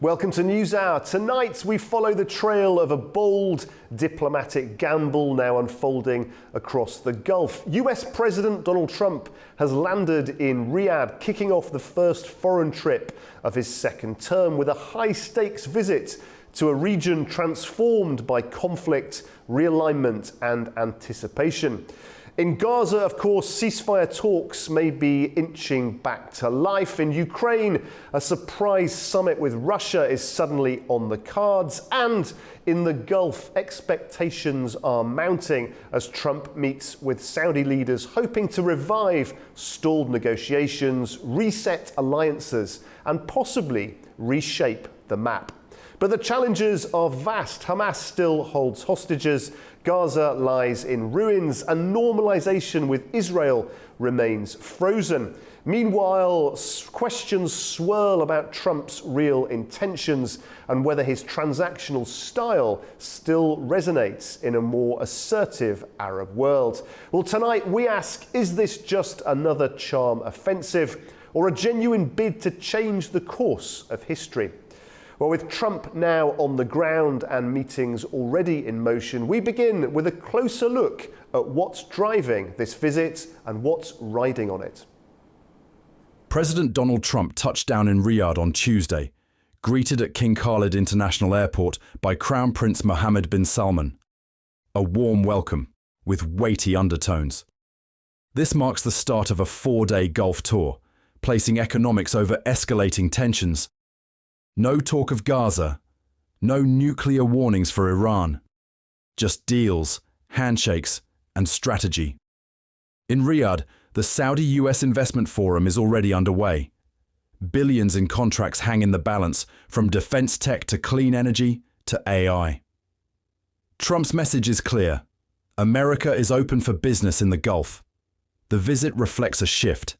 Welcome to Newshour. Tonight we follow the trail of a bold diplomatic gamble now unfolding across the Gulf. US President Donald Trump has landed in Riyadh, kicking off the first foreign trip of his second term with a high-stakes visit to a region transformed by conflict, realignment and anticipation. In Gaza, of course, ceasefire talks may be inching back to life. In Ukraine, a surprise summit with Russia is suddenly on the cards. And in the Gulf, expectations are mounting as Trump meets with Saudi leaders hoping to revive stalled negotiations, reset alliances, and possibly reshape the map. But the challenges are vast. Hamas still holds hostages, Gaza lies in ruins, and normalisation with Israel remains frozen. Meanwhile, questions swirl about Trump's real intentions and whether his transactional style still resonates in a more assertive Arab world. Well, tonight we ask, is this just another charm offensive or a genuine bid to change the course of history? Well, with Trump now on the ground and meetings already in motion, we begin with a closer look at what's driving this visit and what's riding on it. President Donald Trump touched down in Riyadh on Tuesday, greeted at King Khalid International Airport by Crown Prince Mohammed bin Salman. A warm welcome, with weighty undertones. This marks the start of a 4-day Gulf tour, placing economics over escalating tensions. No talk of Gaza, no nuclear warnings for Iran, just deals, handshakes, and strategy. In Riyadh, the Saudi-US Investment Forum is already underway. Billions in contracts hang in the balance, from defense tech to clean energy to AI. Trump's message is clear. America is open for business in the Gulf. The visit reflects a shift.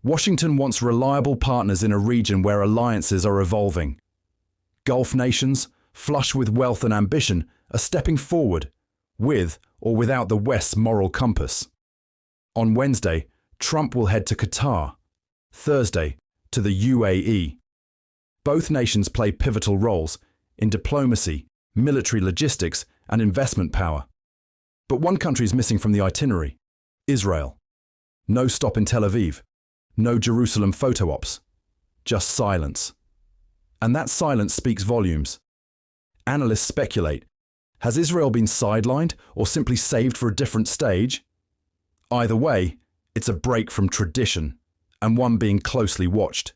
Washington wants reliable partners in a region where alliances are evolving. Gulf nations, flush with wealth and ambition, are stepping forward, with or without the West's moral compass. On Wednesday, Trump will head to Qatar. Thursday, to the UAE. Both nations play pivotal roles in diplomacy, military logistics, and investment power. But one country is missing from the itinerary: Israel. No stop in Tel Aviv. No Jerusalem photo ops, just silence. And that silence speaks volumes. Analysts speculate, has Israel been sidelined or simply saved for a different stage? Either way, it's a break from tradition, and one being closely watched.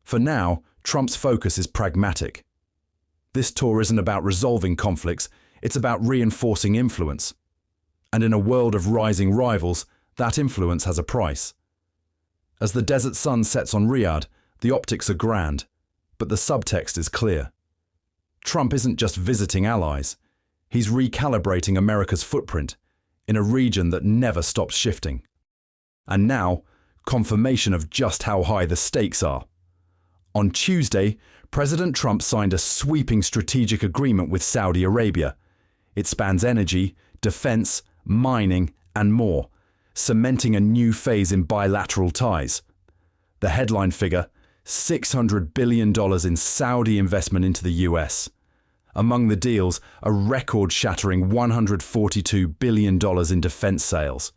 For now, Trump's focus is pragmatic. This tour isn't about resolving conflicts, it's about reinforcing influence. And in a world of rising rivals, that influence has a price. As the desert sun sets on Riyadh, the optics are grand, but the subtext is clear. Trump isn't just visiting allies, he's recalibrating America's footprint in a region that never stops shifting. And now, confirmation of just how high the stakes are. On Tuesday, President Trump signed a sweeping strategic agreement with Saudi Arabia. It spans energy, defense, mining, and more, cementing a new phase in bilateral ties. The headline figure, $600 billion in Saudi investment into the US. Among the deals, a record-shattering $142 billion in defense sales.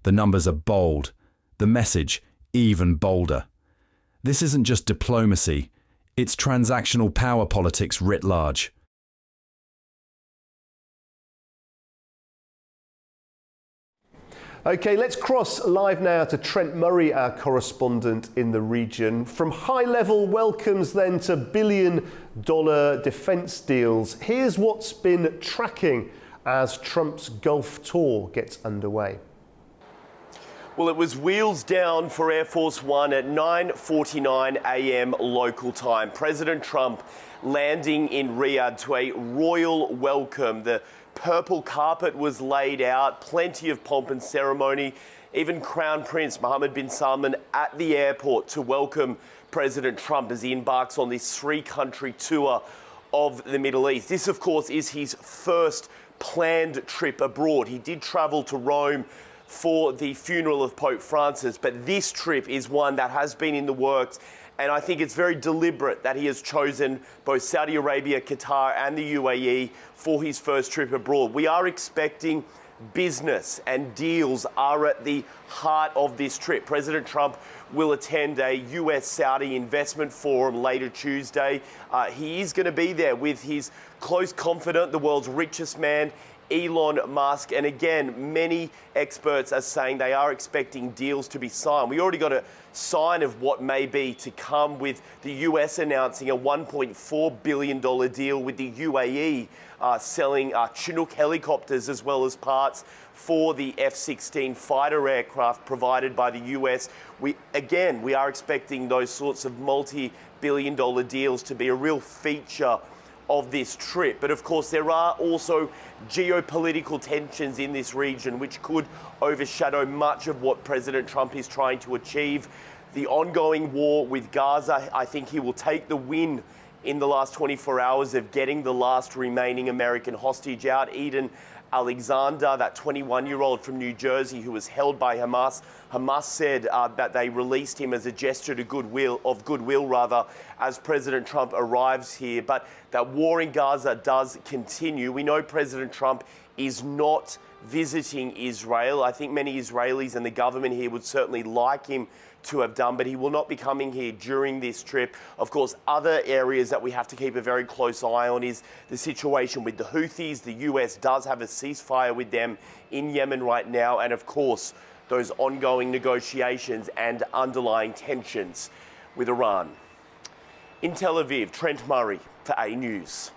The numbers are bold, the message even bolder. This isn't just diplomacy, it's transactional power politics writ large. Okay, let's cross live now to Trent Murray, our correspondent in the region. From high-level welcomes then to billion-dollar defence deals, here's what's been tracking as Trump's Gulf tour gets underway. Well, it was wheels down for Air Force One at 9:49 a.m. local time. President Trump landing in Riyadh to a royal welcome. The purple carpet was laid out, plenty of pomp and ceremony. Even Crown Prince Mohammed bin Salman at the airport to welcome President Trump as he embarks on this 3-country tour of the Middle East. This, of course, is his first planned trip abroad. He did travel to Rome for the funeral of Pope Francis, but this trip is one that has been in the works And I think it's very deliberate that he has chosen both Saudi Arabia, Qatar and the UAE for his first trip abroad. We are expecting business and deals are at the heart of this trip. President Trump will attend a US-Saudi investment forum later Tuesday. He is going to be there with his close confidant, the world's richest man, Elon Musk. And again, many experts are saying they are expecting deals to be signed. We already got a sign of what may be to come with the US announcing a $1.4 billion deal with the UAE, selling Chinook helicopters as well as parts for the F-16 fighter aircraft provided by the US. We are expecting those sorts of multi-billion dollar deals to be a real feature of this trip. But of course, there are also geopolitical tensions in this region which could overshadow much of what President Trump is trying to achieve. The ongoing war with Gaza, I think he will take the win in the last 24 hours of getting the last remaining American hostage out, Eden Alexander, that 21-year-old from New Jersey who was held by Hamas. Hamas said that they released him as a gesture to goodwill, as President Trump arrives here. But that war in Gaza does continue. We know President Trump is not visiting Israel. I think many Israelis and the government here would certainly like him to have done, but he will not be coming here during this trip. Of course, other areas that we have to keep a very close eye on is the situation with the Houthis. The US does have a ceasefire with them in Yemen right now, and of course, those ongoing negotiations and underlying tensions with Iran. In Tel Aviv, Trent Murray for AnewZ.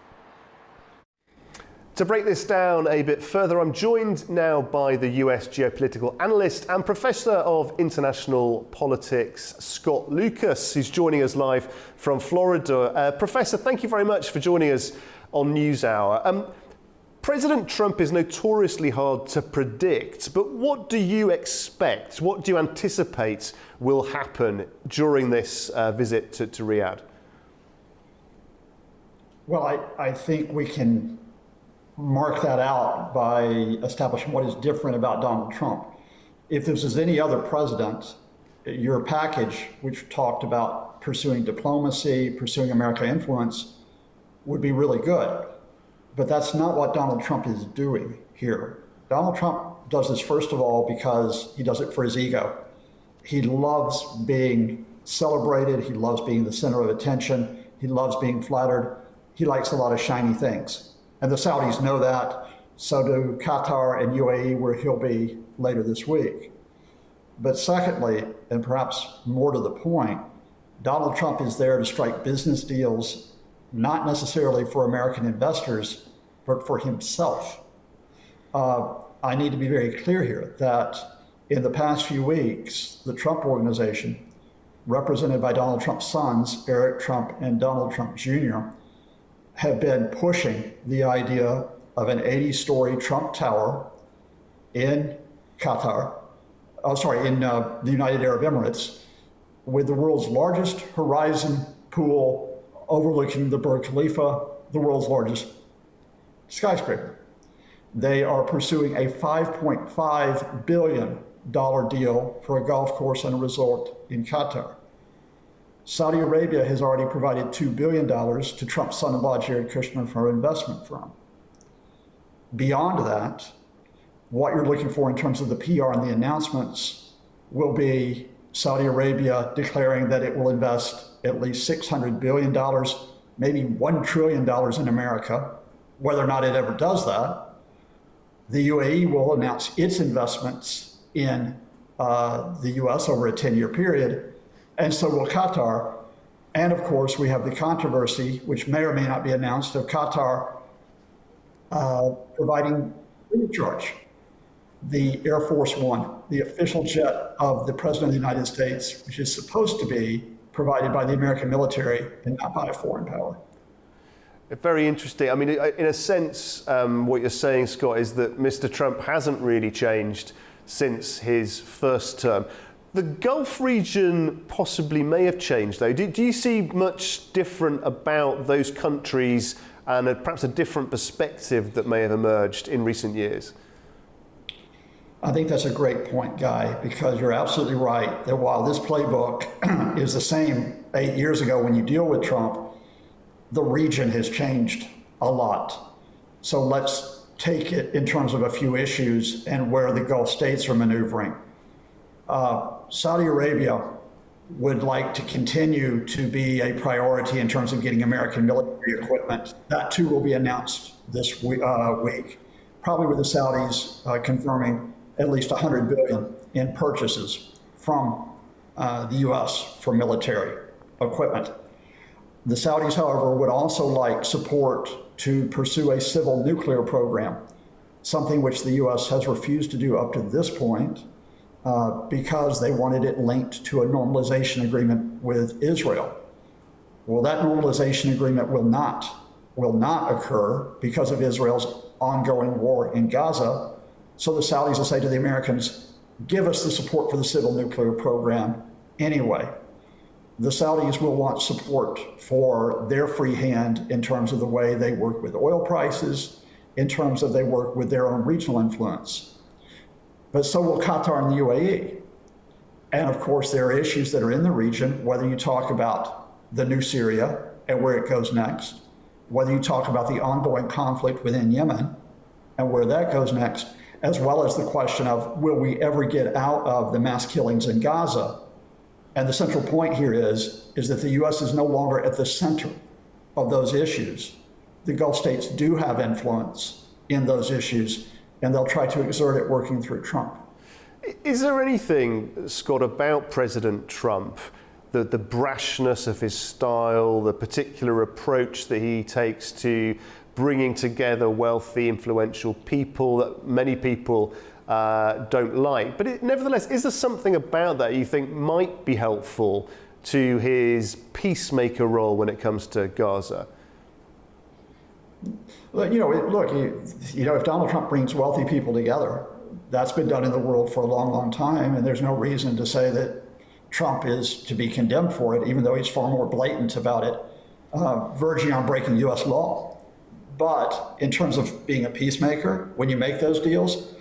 To break this down a bit further, I'm joined now by the US geopolitical analyst and professor of international politics, Scott Lucas, who's joining us live from Florida. Professor, thank you very much for joining us on NewsHour. President Trump is notoriously hard to predict, but what do you expect? What do you anticipate will happen during this visit to Riyadh? Well, I think we can mark that out by establishing what is different about Donald Trump. If this is any other president, your package, which talked about pursuing diplomacy, pursuing American influence, would be really good. But that's not what Donald Trump is doing here. Donald Trump does this, first of all, because he does it for his ego. He loves being celebrated. He loves being the center of attention. He loves being flattered. He likes a lot of shiny things. And the Saudis know that, so do Qatar and UAE, where he'll be later this week. But secondly, and perhaps more to the point, Donald Trump is there to strike business deals, not necessarily for American investors, but for himself. I need to be very clear here that in the past few weeks, the Trump Organization, represented by Donald Trump's sons, Eric Trump and Donald Trump Jr., have been pushing the idea of an 80-story Trump Tower in Qatar, in the United Arab Emirates, with the world's largest horizon pool overlooking the Burj Khalifa, the world's largest skyscraper. They are pursuing a $5.5 billion deal for a golf course and a resort in Qatar. Saudi Arabia has already provided $2 billion to Trump's son-in-law, Jared Kushner, for an investment firm. Beyond that, what you're looking for in terms of the PR and the announcements will be Saudi Arabia declaring that it will invest at least $600 billion, maybe $1 trillion in America. Whether or not it ever does that, the UAE will announce its investments in the US over a 10-year period, and so will Qatar. And of course, we have the controversy, which may or may not be announced, of Qatar providing free charge the Air Force One, the official jet of the President of the United States, which is supposed to be provided by the American military and not by a foreign power. Very interesting. I mean, in a sense, what you're saying, Scott, is that Mr. Trump hasn't really changed since his first term. The Gulf region possibly may have changed, though. Do you see much different about those countries and perhaps a different perspective that may have emerged in recent years? I think that's a great point, Guy, because you're absolutely right that while this playbook is the same 8 years ago when you deal with Trump, the region has changed a lot. So let's take it in terms of a few issues and where the Gulf states are maneuvering. Saudi Arabia would like to continue to be a priority in terms of getting American military equipment. That too will be announced this week, probably with the Saudis confirming at least $100 billion in purchases from the US for military equipment. The Saudis, however, would also like support to pursue a civil nuclear program, something which the US has refused to do up to this point because they wanted it linked to a normalization agreement with Israel. Well, that normalization agreement will not occur because of Israel's ongoing war in Gaza. So the Saudis will say to the Americans, give us the support for the civil nuclear program anyway. The Saudis will want support for their free hand in terms of the way they work with oil prices, in terms of they work with their own regional influence. But so will Qatar and the UAE. And of course, there are issues that are in the region, whether you talk about the new Syria and where it goes next, whether you talk about the ongoing conflict within Yemen and where that goes next, as well as the question of, will we ever get out of the mass killings in Gaza? And the central point here is that the US is no longer at the center of those issues. The Gulf states do have influence in those issues, and they'll try to exert it working through Trump. Is there anything, Scott, about President Trump, the brashness of his style, the particular approach that he takes to bringing together wealthy, influential people that many people don't like? But nevertheless, is there something about that you think might be helpful to his peacemaker role when it comes to Gaza? Well, if Donald Trump brings wealthy people together, that's been done in the world for a long, long time, and there's no reason to say that Trump is to be condemned for it, even though he's far more blatant about it, verging on breaking US law. But in terms of being a peacemaker, when you make those deals,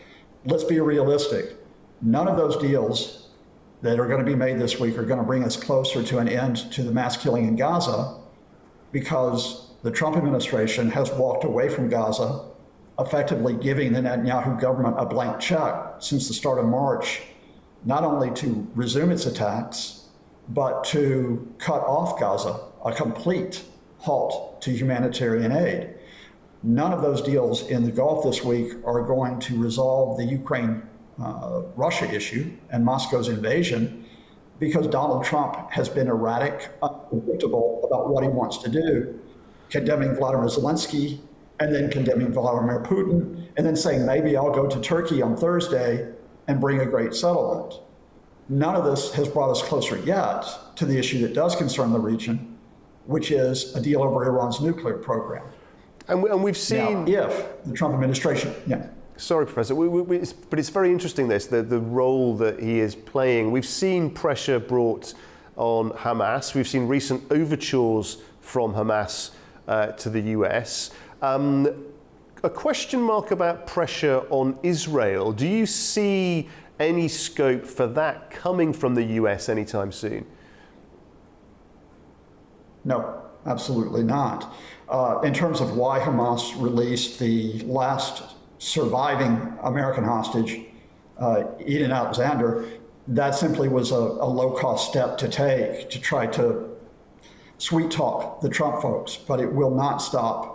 let's be realistic. None of those deals that are going to be made this week are going to bring us closer to an end to the mass killing in Gaza, because the Trump administration has walked away from Gaza, effectively giving the Netanyahu government a blank check since the start of March, not only to resume its attacks, but to cut off Gaza, a complete halt to humanitarian aid. None of those deals in the Gulf this week are going to resolve the Ukraine-Russia issue and Moscow's invasion, because Donald Trump has been erratic, unpredictable about what he wants to do, condemning Vladimir Zelensky and then condemning Vladimir Putin, and then saying, maybe I'll go to Turkey on Thursday and bring a great settlement. None of this has brought us closer yet to the issue that does concern the region, which is a deal over Iran's nuclear program. And we've seen... Now, if the Trump administration... Yeah. Sorry, Professor, but it's very interesting, the role that he is playing. We've seen pressure brought on Hamas. We've seen recent overtures from Hamas to the US. A question mark about pressure on Israel. Do you see any scope for that coming from the US anytime soon? No, absolutely not. In terms of why Hamas released the last surviving American hostage, Eden Alexander, that simply was a low-cost step to take to try to sweet talk the Trump folks, but it will not stop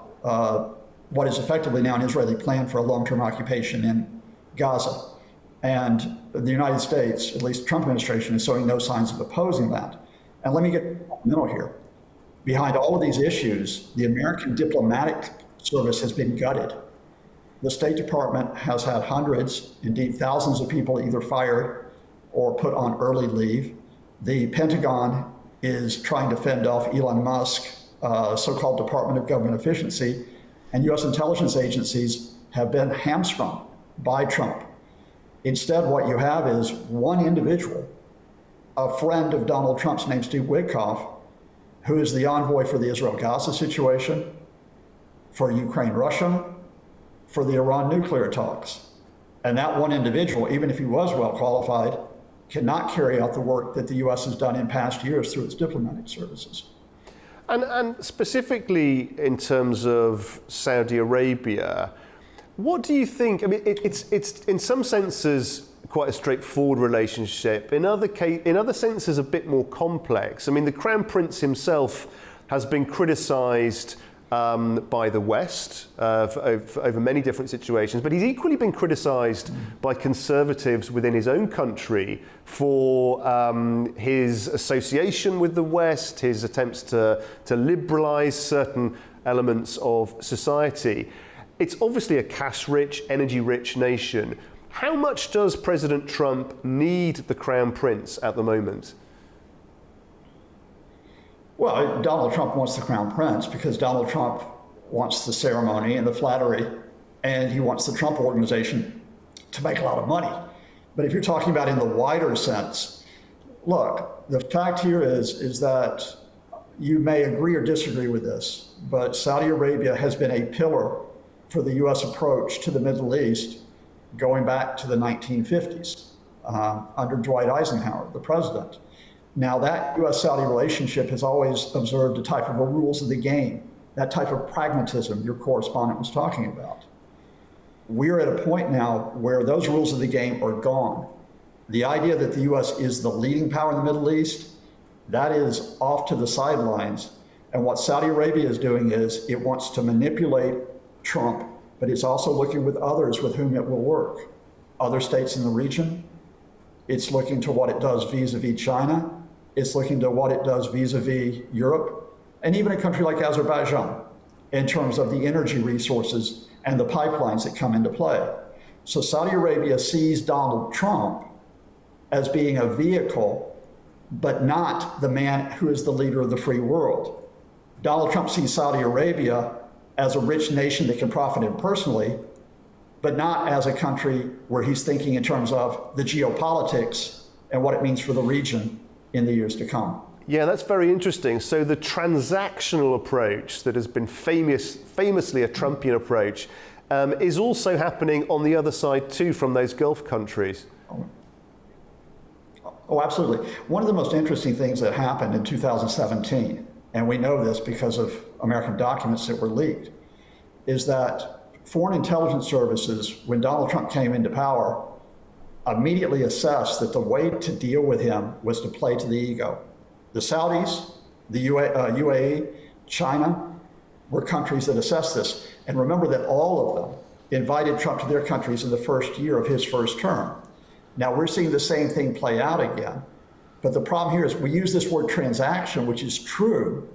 what is effectively now an Israeli plan for a long-term occupation in Gaza. And the United States, at least the Trump administration, is showing no signs of opposing that. And let me get in the middle here. Behind all of these issues, the American diplomatic service has been gutted. The State Department has had hundreds, indeed thousands of people either fired or put on early leave. The Pentagon is trying to fend off Elon Musk, so-called Department of Government Efficiency, and US intelligence agencies have been hamstrung by Trump. Instead, what you have is one individual, a friend of Donald Trump's named Steve Witkoff, who is the envoy for the Israel-Gaza situation, for Ukraine-Russia, for the Iran nuclear talks. And that one individual, even if he was well qualified, cannot carry out the work that the U.S. has done in past years through its diplomatic services. And specifically in terms of Saudi Arabia, what do you think? I mean, it's in some senses quite a straightforward relationship. In other senses, a bit more complex. I mean, the Crown Prince himself has been criticised by the West over many different situations, but he's equally been criticised by conservatives within his own country for his association with the West, his attempts to liberalise certain elements of society. It's obviously a cash-rich, energy-rich nation. How much does President Trump need the Crown Prince at the moment? Well, Donald Trump wants the Crown Prince because Donald Trump wants the ceremony and the flattery, and he wants the Trump organization to make a lot of money. But if you're talking about in the wider sense, look, the fact here is that you may agree or disagree with this, but Saudi Arabia has been a pillar for the U.S. approach to the Middle East going back to the 1950s under Dwight Eisenhower, the president. Now, that U.S.-Saudi relationship has always observed a type of rules of the game, that type of pragmatism your correspondent was talking about. We're at a point now where those rules of the game are gone. The idea that the U.S. is the leading power in the Middle East, that is off to the sidelines. And what Saudi Arabia is doing is it wants to manipulate Trump, but it's also looking with others with whom it will work. Other states in the region, it's looking to what it does vis-a-vis China. It's looking to what it does vis-a-vis Europe, and even a country like Azerbaijan in terms of the energy resources and the pipelines that come into play. So Saudi Arabia sees Donald Trump as being a vehicle, but not the man who is the leader of the free world. Donald Trump sees Saudi Arabia as a rich nation that can profit him personally, but not as a country where he's thinking in terms of the geopolitics and what it means for the region in the years to come. Yeah, that's very interesting. So the transactional approach that has been famously a Trumpian approach is also happening on the other side too from those Gulf countries. Oh, absolutely. One of the most interesting things that happened in 2017, and we know this because of American documents that were leaked, is that foreign intelligence services, when Donald Trump came into power, immediately assessed that the way to deal with him was to play to the ego. The Saudis, the UAE, China were countries that assessed this. And remember that all of them invited Trump to their countries in the first year of his first term. Now we're seeing the same thing play out again. But the problem here is we use this word transaction, which is true,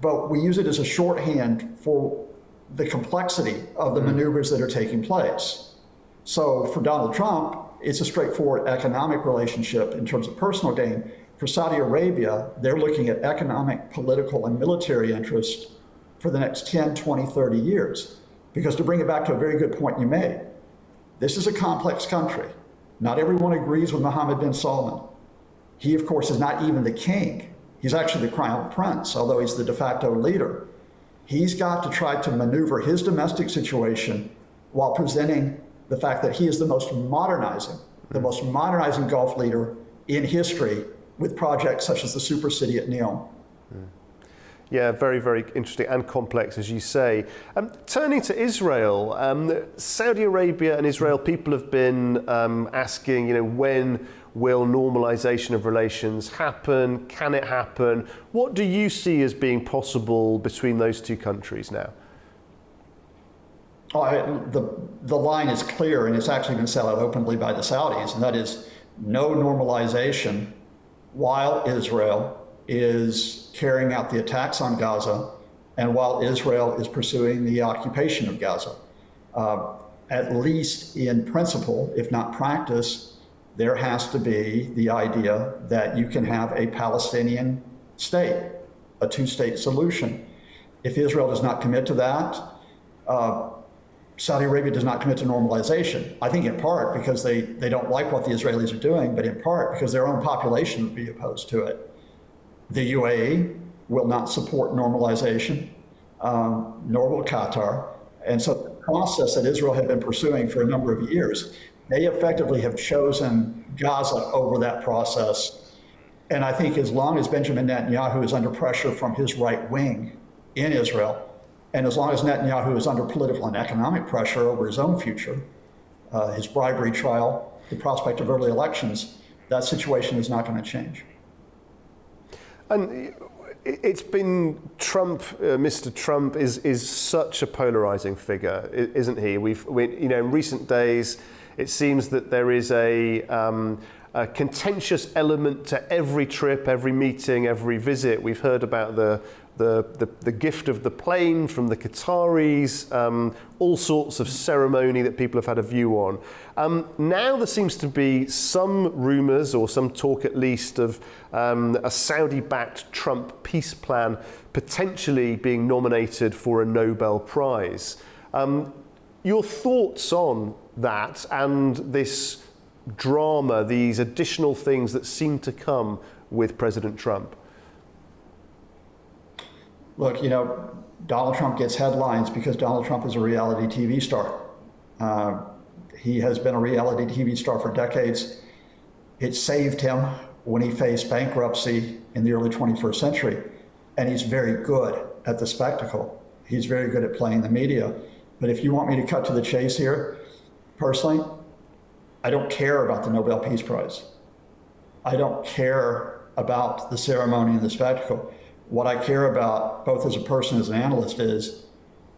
but we use it as a shorthand for the complexity of the maneuvers that are taking place. So for Donald Trump, it's a straightforward economic relationship in terms of personal gain. For Saudi Arabia, they're looking at economic, political, and military interests for the next 10, 20, 30 years. Because to bring it back to a very good point you made, this is a complex country. Not everyone agrees with Mohammed bin Salman. He, of course, is not even the king. He's actually the crown prince, although he's the de facto leader. He's got to try to maneuver his domestic situation while presenting the fact that he is the most modernizing Gulf leader in history with projects such as the super city at Neom. Yeah, very, very interesting and complex, as you say. Turning to Israel, Saudi Arabia and Israel, people have been asking, when will normalization of relations happen? Can it happen? What do you see as being possible between those two countries now? The line is clear, and it's actually been set out openly by the Saudis, and that is no normalization while Israel is carrying out the attacks on Gaza and while Israel is pursuing the occupation of Gaza. At least in principle, if not practice, there has to be the idea that you can have a Palestinian state, a two-state solution. If Israel does not commit to that, Saudi Arabia does not commit to normalization. I think in part because they don't like what the Israelis are doing, but in part because their own population would be opposed to it. The UAE will not support normalization, nor will Qatar. And so process that Israel had been pursuing for a number of years. They effectively have chosen Gaza over that process. And I think as long as Benjamin Netanyahu is under pressure from his right wing in Israel, and as long as Netanyahu is under political and economic pressure over his own future, his bribery trial, the prospect of early elections, that situation is not going to change. And it's been Trump, Mr. Trump is such a polarizing figure, isn't he? In recent days, it seems that there is a contentious element to every trip, every meeting, every visit. We've heard about the gift of the plane from the Qataris, all sorts of ceremony that people have had a view on. Now there seems to be some rumours, or some talk at least, of a Saudi-backed Trump peace plan potentially being nominated for a Nobel Prize. Your thoughts on that and this drama, these additional things that seem to come with President Trump? Look, Donald Trump gets headlines because Donald Trump is a reality TV star. He has been a reality TV star for decades. It saved him when he faced bankruptcy in the early 21st century. And he's very good at the spectacle. He's very good at playing the media. But if you want me to cut to the chase here, personally, I don't care about the Nobel Peace Prize. I don't care about the ceremony and the spectacle. What I care about, both as a person and as an analyst, is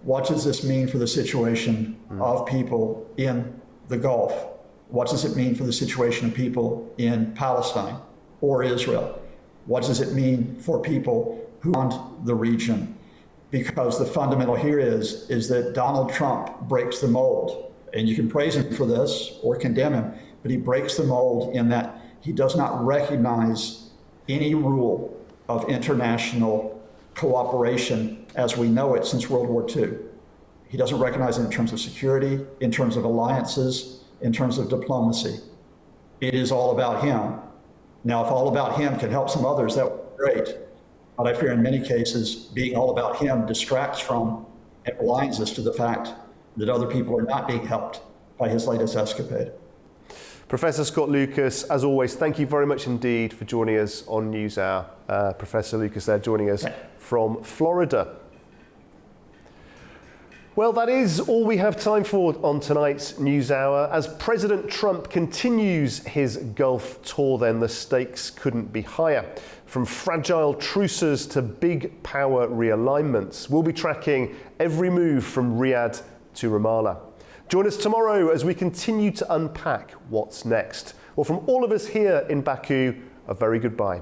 what does this mean for the situation of people in the Gulf? What does it mean for the situation of people in Palestine or Israel? What does it mean for people who want the region? Because the fundamental here is that Donald Trump breaks the mold. And you can praise him for this or condemn him, but he breaks the mold in that he does not recognize any rule of international cooperation as we know it since World War II. He doesn't recognize it in terms of security, in terms of alliances, in terms of diplomacy. It is all about him. Now, if all about him can help some others, that would be great. But I fear in many cases, being all about him distracts from and blinds us to the fact that other people are not being helped by his latest escapade. Professor Scott Lucas, as always, thank you very much indeed for joining us on NewsHour. Professor Lucas there joining us from Florida. Well, that is all we have time for on tonight's NewsHour. As President Trump continues his Gulf tour, then the stakes couldn't be higher. From fragile truces to big power realignments, we'll be tracking every move from Riyadh to Ramallah. Join us tomorrow as we continue to unpack what's next. Well, from all of us here in Baku, a very goodbye.